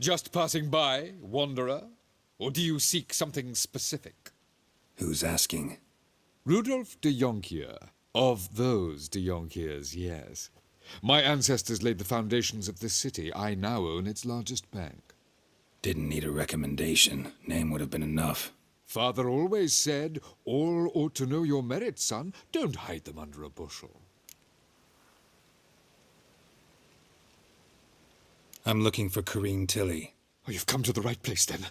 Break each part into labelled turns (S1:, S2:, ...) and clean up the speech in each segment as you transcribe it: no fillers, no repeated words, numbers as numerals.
S1: Just passing by, wanderer? Or do you seek something specific?
S2: Who's asking?
S1: Rudolf de Jonkier. Of those de Jonkiers, yes. My ancestors laid the foundations of this city. I now own its largest bank.
S2: Didn't need a recommendation. Name would have been enough.
S1: Father always said, all ought to know your merits, son. Don't hide them under a bushel.
S2: I'm looking for Corrine Tilly.
S1: Oh, you've come to the right place, then.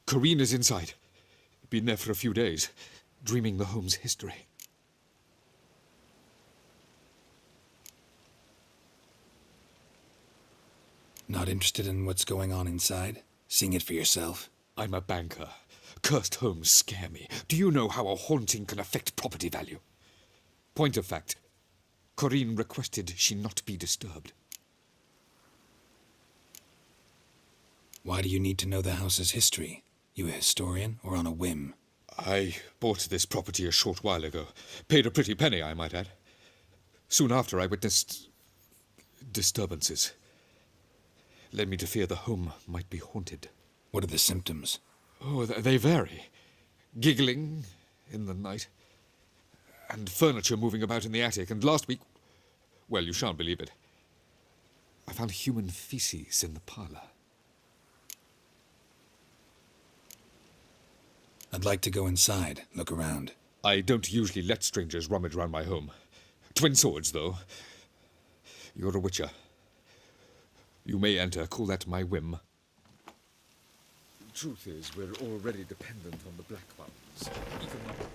S1: Corrine is inside. Been there for a few days, dreaming the home's history.
S2: Not interested in what's going on inside? Seeing it for yourself?
S1: I'm a banker. Cursed homes scare me. Do you know how a haunting can affect property value? Point of fact, Corrine requested she not be disturbed.
S2: Why do you need to know the house's history? You a historian or on a whim?
S1: I bought this property a short while ago. Paid a pretty penny, I might add. Soon after, I witnessed disturbances. Led me to fear the home might be haunted.
S2: What are the symptoms?
S1: Oh, they vary. Giggling in the night, and furniture moving about in the attic, and last week, well, you shan't believe it, I found human feces in the parlor.
S2: I'd like to go inside, look around.
S1: I don't usually let strangers rummage around my home. Twin swords, though. You're a witcher. You may enter, call that my whim. The truth is, we're already dependent on the Black Ones. Even though...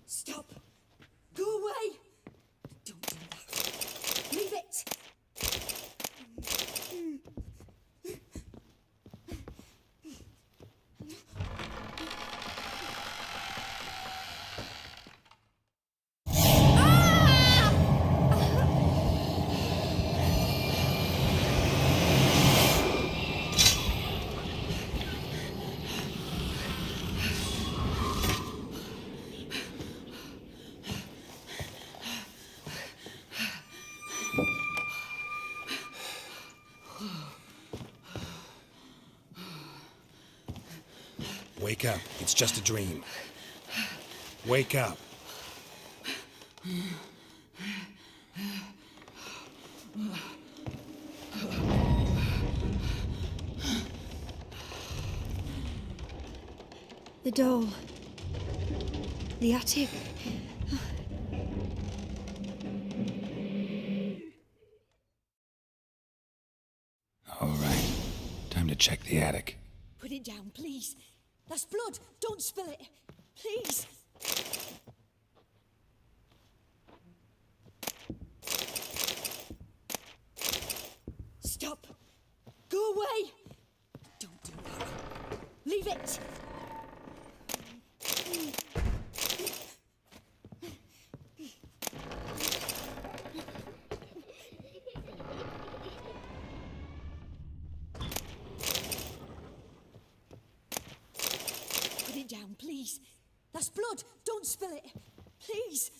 S3: Stop! Go away! Don't do that. Leave it!
S2: Wake up. It's just a dream. Wake up.
S3: The doll. The attic.
S2: All right. Time to check the attic.
S3: Put it down, please. That's blood. Don't spill it. Please. Stop. Go away. Don't do that. Leave it. Put it down, please. That's blood. Don't spill it. Please.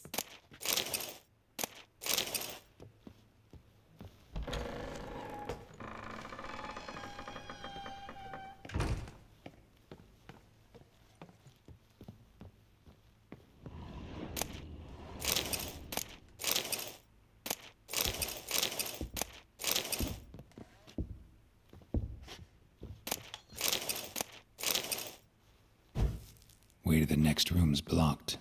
S2: Way to the next room's blocked.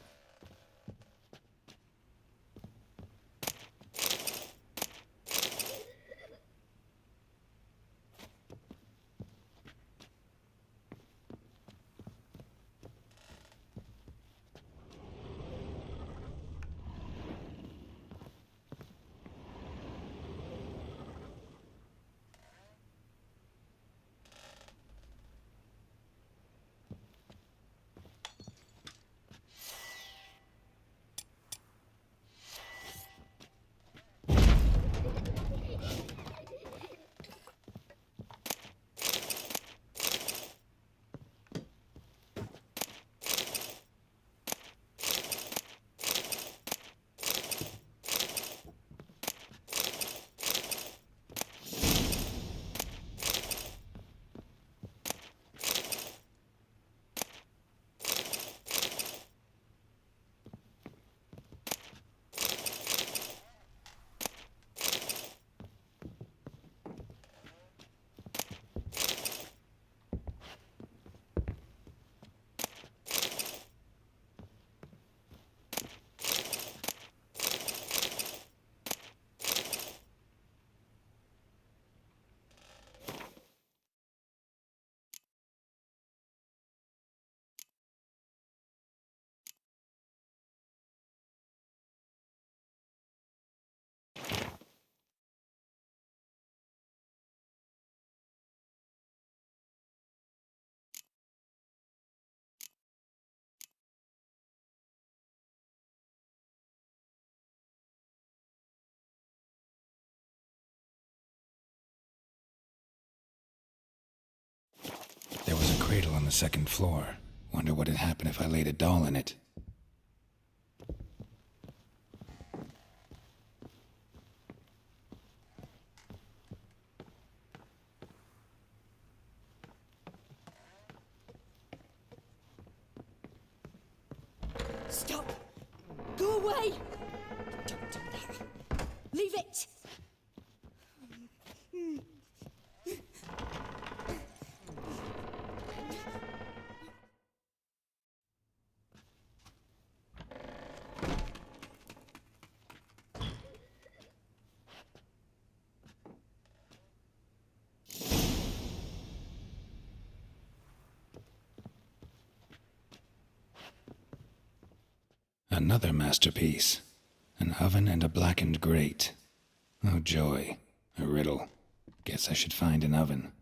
S2: the second floor. Wonder what'd happen if I laid a doll in it.
S3: Stop! Go away! Don't do that. Leave it!
S2: Another masterpiece. An oven and a blackened grate. Oh joy. A riddle. Guess I should find an oven.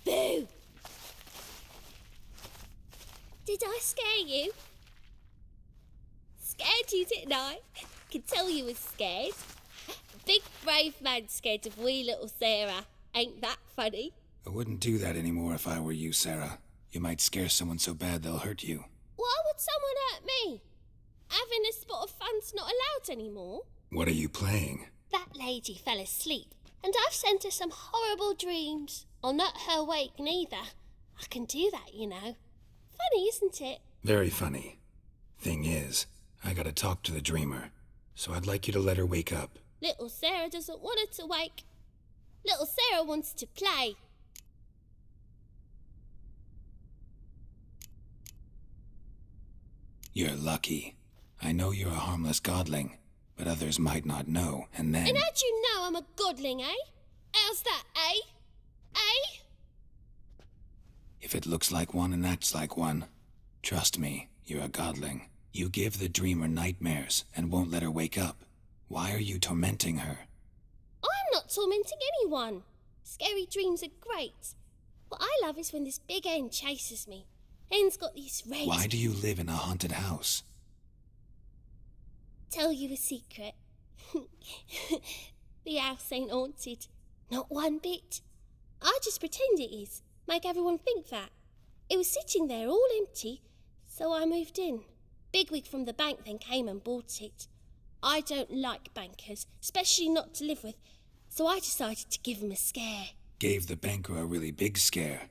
S4: Boo! Did I scare you? Scared you, didn't I? Could tell you was scared. Big brave man scared of wee little Sarah. Ain't that funny?
S2: I wouldn't do that anymore if I were you, Sarah. You might scare someone so bad they'll hurt you.
S4: Why would someone hurt me? Having a spot of fun's not allowed anymore.
S2: What are you playing?
S4: That lady fell asleep, and I've sent her some horrible dreams. I'll not her wake neither. I can do that, you know. Funny, isn't it?
S2: Very funny. Thing is, I gotta talk to the dreamer, so I'd like you to let her wake up.
S4: Little Sarah doesn't want her to wake. Little Sarah wants to play.
S2: You're lucky. I know you're a harmless godling, but others might not know, and then...
S4: And how'd you know I'm a godling, eh? How's that, eh? Eh?
S2: If it looks like one and acts like one, trust me, you're a godling. You give the dreamer nightmares and won't let her wake up. Why are you tormenting her?
S4: I'm not tormenting anyone. Scary dreams are great. What I love is when this big hen chases me. Hen's got these red...
S2: Why do you live in a haunted house?
S4: Tell you a secret. The house ain't haunted. Not one bit. I just pretend it is. Make everyone think that. It was sitting there all empty, so I moved in. Bigwig from the bank then came and bought it. I don't like bankers, especially not to live with, so I decided to give him a scare.
S2: Gave the banker a really big scare.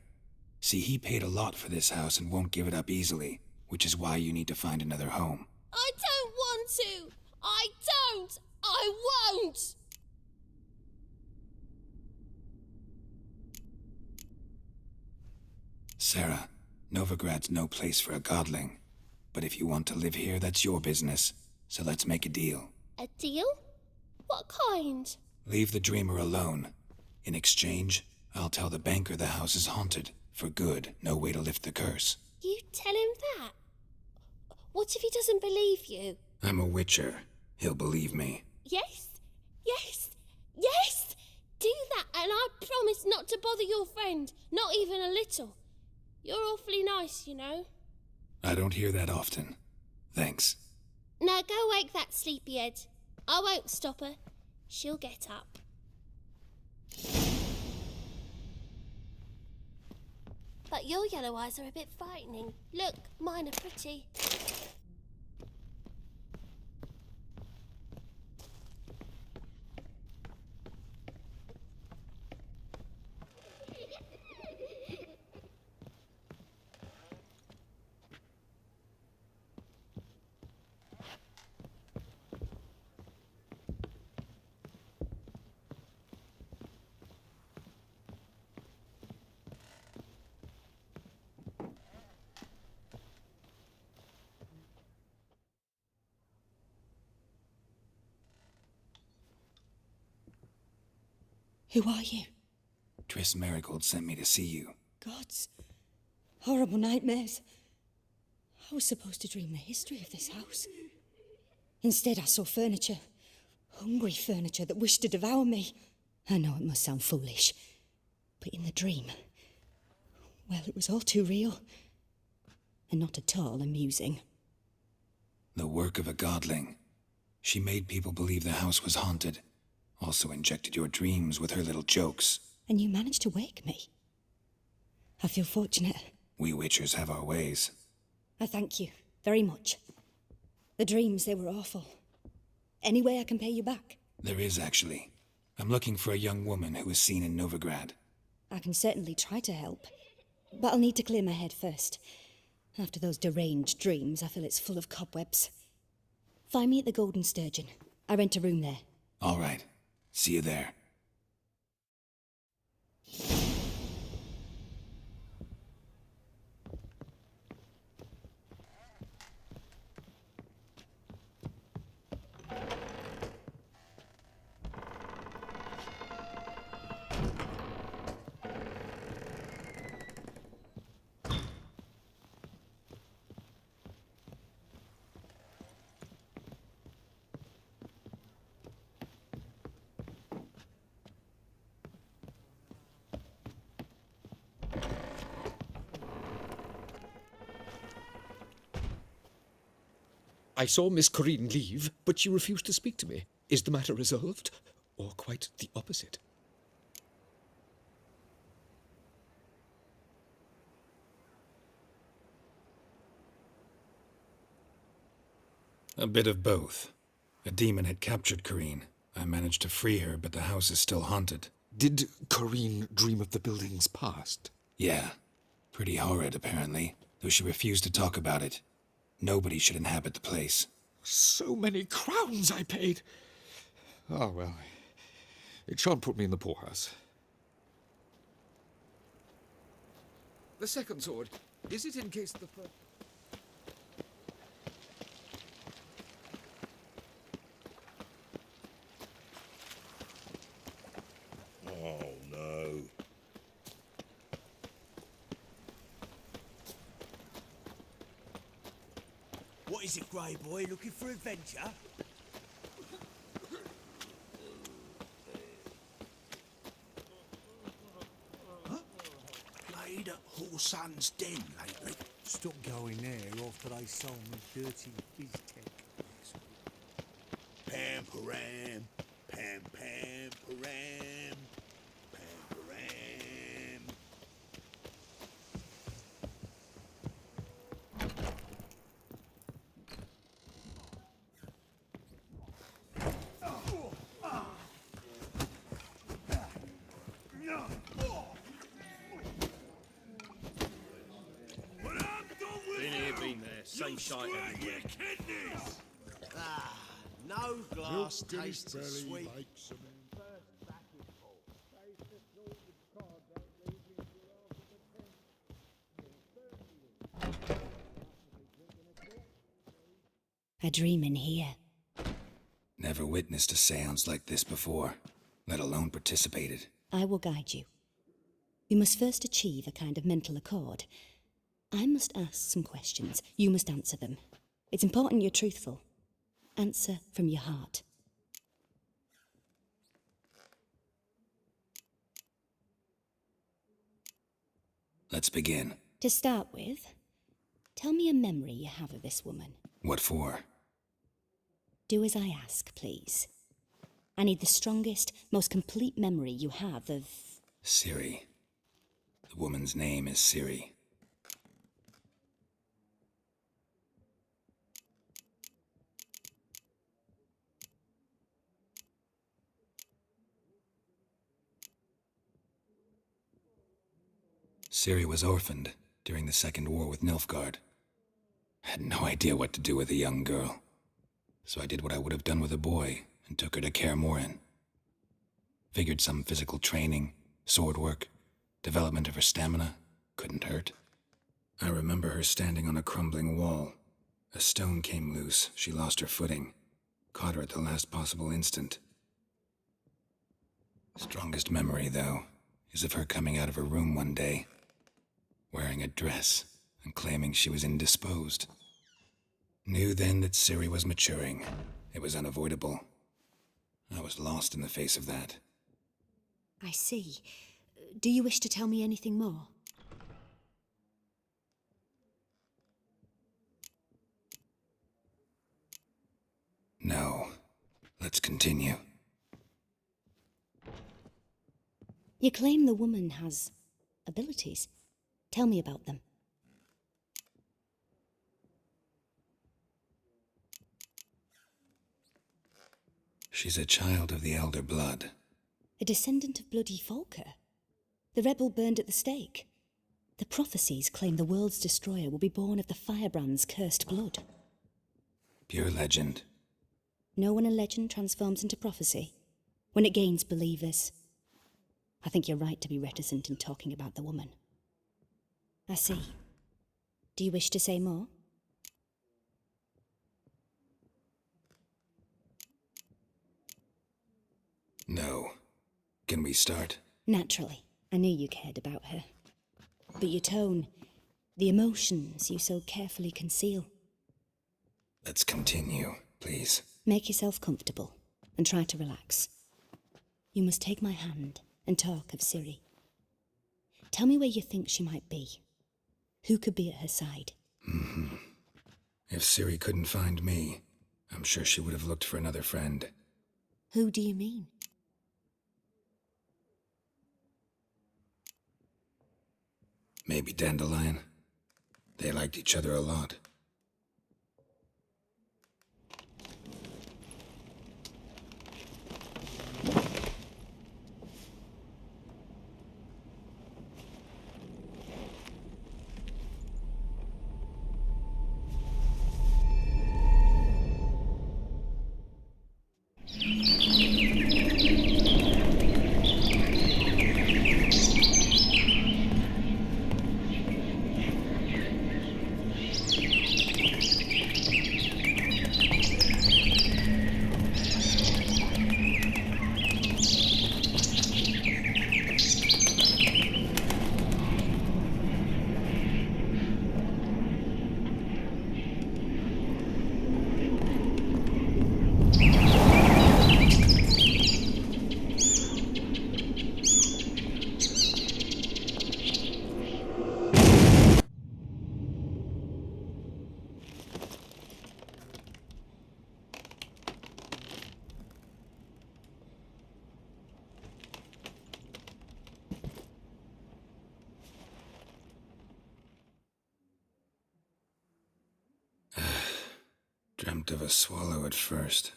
S2: See, he paid a lot for this house and won't give it up easily, which is why you need to find another home.
S4: I don't want to! I don't! I won't!
S2: Sarah, Novigrad's no place for a godling. But if you want to live here, that's your business. So let's make a deal.
S4: A deal? What kind?
S2: Leave the dreamer alone. In exchange, I'll tell the banker the house is haunted. For good, no way to lift the curse.
S4: You tell him that? What if he doesn't believe you?
S2: I'm a witcher. He'll believe me.
S4: Yes, yes, yes! Do that, and I promise not to bother your friend, not even a little. You're awfully nice, you know.
S2: I don't hear that often. Thanks.
S4: Now go wake that sleepyhead. I won't stop her. She'll get up. But your yellow eyes are a bit frightening. Look, mine are pretty.
S3: Who are you?
S2: Triss Marigold sent me to see you.
S3: Gods. Horrible nightmares. I was supposed to dream the history of this house. Instead, I saw furniture. Hungry furniture that wished to devour me. I know it must sound foolish, but in the dream, well, it was all too real. And not at all amusing.
S2: The work of a godling. She made people believe the house was haunted. Also injected your dreams with her little jokes.
S3: And you managed to wake me. I feel fortunate.
S2: We witchers have our ways.
S3: I thank you very much. The dreams, they were awful. Any way I can pay you back?
S2: There is, actually. I'm looking for a young woman who was seen in Novigrad.
S3: I can certainly try to help. But I'll need to clear my head first. After those deranged dreams, I feel it's full of cobwebs. Find me at the Golden Sturgeon. I rent a room there.
S2: All right. See you there.
S1: I saw Miss Corinne leave, but she refused to speak to me. Is the matter resolved? Or quite the opposite?
S2: A bit of both. A demon had captured Corinne. I managed to free her, but the house is still haunted.
S1: Did Corinne dream of the building's past?
S2: Yeah. Pretty horrid, apparently, though she refused to talk about it. Nobody should inhabit the place.
S1: So many crowns I paid! Oh, well, it shan't put me in the poorhouse. The second sword, is it in case the first...
S5: Oh, no.
S6: What is it, Grey Boy? Looking for adventure? Huh? Played at Horsan's Den lately.
S7: Stop going there after they sold me dirty biz-tech.
S6: Pam-param, pam-pam-param, pam-param.
S8: Same shite everywhere.
S6: No glass tastes as sweet.
S3: I dream in here.
S2: Never witnessed a seance like this before, let alone participated.
S3: I will guide you. We must first achieve a kind of mental accord. I must ask some questions. You must answer them. It's important you're truthful. Answer from your heart.
S2: Let's begin.
S3: To start with, tell me a memory you have of this woman.
S2: What for?
S3: Do as I ask, please. I need the strongest, most complete memory you have of...
S2: Ciri. The woman's name is Ciri. Ciri was orphaned during the Second War with Nilfgaard. I had no idea what to do with a young girl. So I did what I would have done with a boy and took her to Kaer Morhen. Figured some physical training, sword work, development of her stamina couldn't hurt. I remember her standing on a crumbling wall. A stone came loose, she lost her footing. Caught her at the last possible instant. Strongest memory, though, is of her coming out of her room one day, wearing a dress and claiming she was indisposed. Knew then that Ciri was maturing. It was unavoidable. I was lost in the face of that.
S3: I see. Do you wish to tell me anything more?
S2: No. Let's continue.
S3: You claim the woman has abilities. Tell me about them.
S2: She's a child of the Elder Blood.
S3: A descendant of bloody Falker. The rebel burned at the stake. The prophecies claim the world's destroyer will be born of the firebrand's cursed blood.
S2: Pure legend.
S3: Know when a legend transforms into prophecy? When it gains believers. I think you're right to be reticent in talking about the woman. I see. Do you wish to say more?
S2: No. Can we start?
S3: Naturally. I knew you cared about her. But your tone, the emotions you so carefully conceal.
S2: Let's continue, please.
S3: Make yourself comfortable and try to relax. You must take my hand and talk of Ciri. Tell me where you think she might be. Who could be at her side?
S2: If Ciri couldn't find me, I'm sure she would have looked for another friend.
S3: Who do you mean?
S2: Maybe Dandelion. They liked each other a lot. Dreamt of a swallow at first.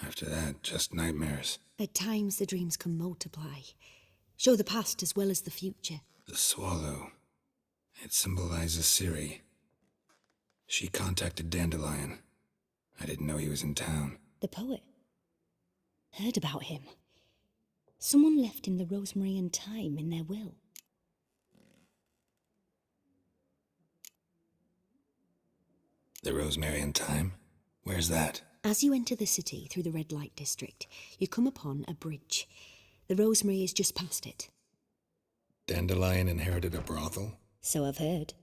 S2: After that, just nightmares.
S3: At times the dreams can multiply. Show the past as well as the future.
S2: The swallow. It symbolizes Ciri. She contacted Dandelion. I didn't know he was in town.
S3: The poet. Heard about him. Someone left him the rosemary and thyme in their will.
S2: The rosemary and thyme? Where's that?
S3: As you enter the city through the red light district, you come upon a bridge. The rosemary is just past it.
S2: Dandelion inherited a brothel?
S3: So I've heard.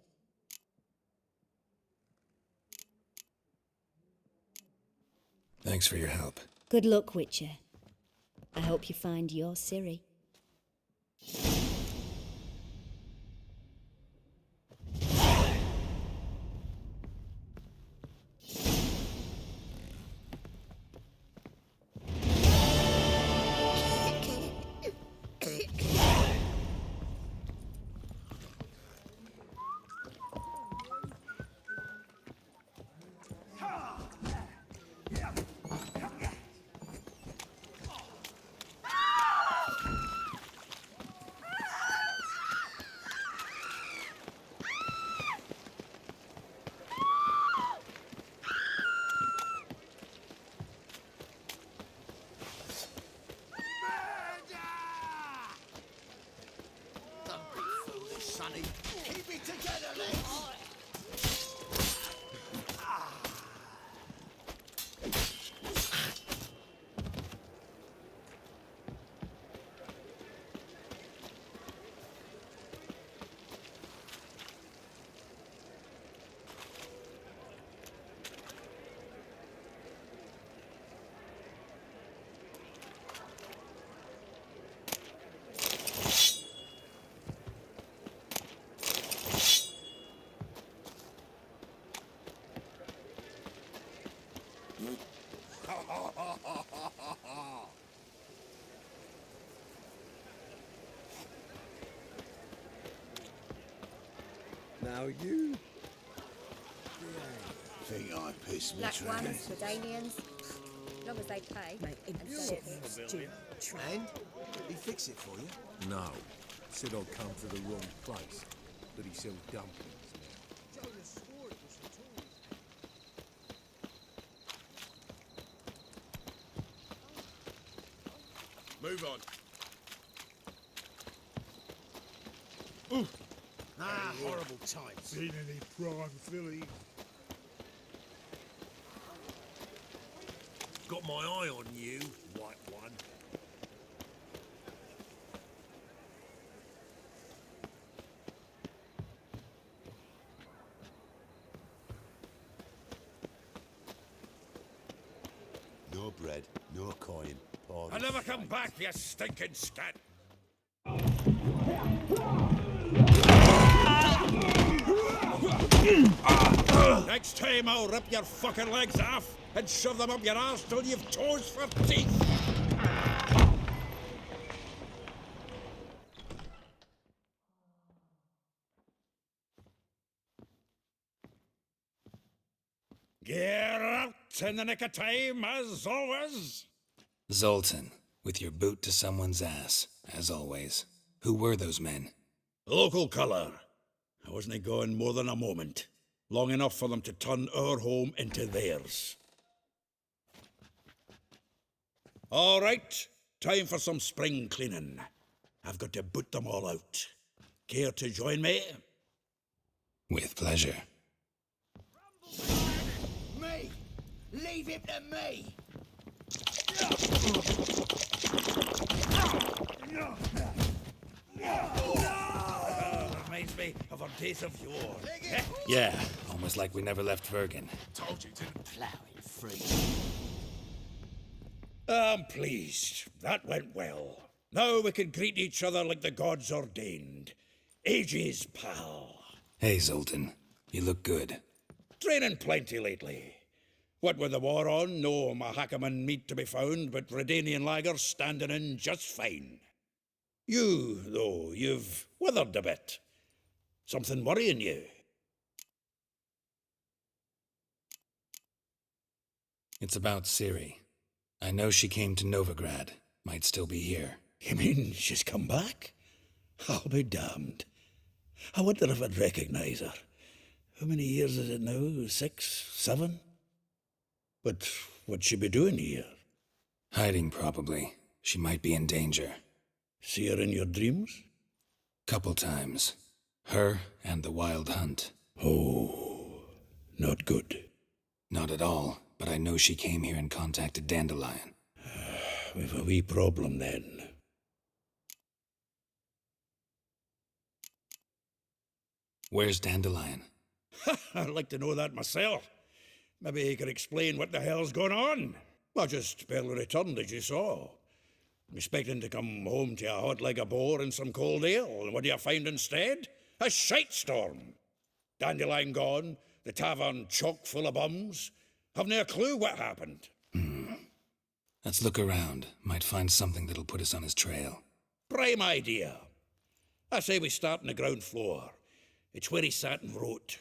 S2: Thanks for your help.
S3: Good luck, Witcher. I hope you find your Ciri.
S6: funny. Keep it together, lads.
S8: Now you.
S6: Think I pissed me
S9: Black
S6: trans.
S9: ones, Jordanians. As long as they pay. And so
S6: And? He fix it for you?
S8: No. Said I'd come to the wrong place. But he sells dumplings now.
S5: Move on.
S6: Ah, horrible times.
S7: Seen any prime filly?
S6: Got my eye on you, white one. No bread, no coin.
S5: I'll never come back, you stinking scat. Next time I'll rip your fucking legs off and shove them up your arse till you've toes for teeth. Get out in the nick of time, as always.
S2: Zoltan, with your boot to someone's ass, as always. Who were those men?
S5: Local colour. I wasn't going more than a moment. Long enough for them to turn our home into theirs. All right, time for some spring cleaning. I've got to boot them all out. Care to join me?
S2: With pleasure.
S6: Me! Leave him to me!
S5: Reminds me of our days of yore.
S2: Yeah, almost like we never left Vergen.
S5: Told you to.
S6: Plowing free.
S5: I'm pleased. That went well. Now we can greet each other like the gods ordained. Ages, pal.
S2: Hey, Zoltan. You look good.
S5: Training plenty lately. What with the war on, no Mahakaman meat to be found, but Redanian lagers standing in just fine. You, though, you've withered a bit. Something worrying you?
S2: It's about Ciri. I know she came to Novigrad. Might still be here.
S5: You mean she's come back? I'll be damned. I wonder if I'd recognize her. How many years is it now? 6, 7? But what'd she be doing here?
S2: Hiding, probably. She might be in danger.
S5: See her in your dreams?
S2: Couple times. Her and the Wild Hunt.
S5: Oh, not good.
S2: Not at all, but I know she came here and contacted Dandelion.
S5: We've a wee problem then.
S2: Where's Dandelion?
S5: I'd like to know that myself. Maybe he could explain what the hell's going on. I just barely returned, as you saw. Expecting to come home to a hot like a boar and some cold ale, and what do you find instead? A shite storm. Dandelion gone, the tavern chock full of bums. Haven't a clue what happened.
S2: Let's look around. Might find something that'll put us on his trail.
S5: Prime idea. I say we start on the ground floor. It's where he sat and wrote.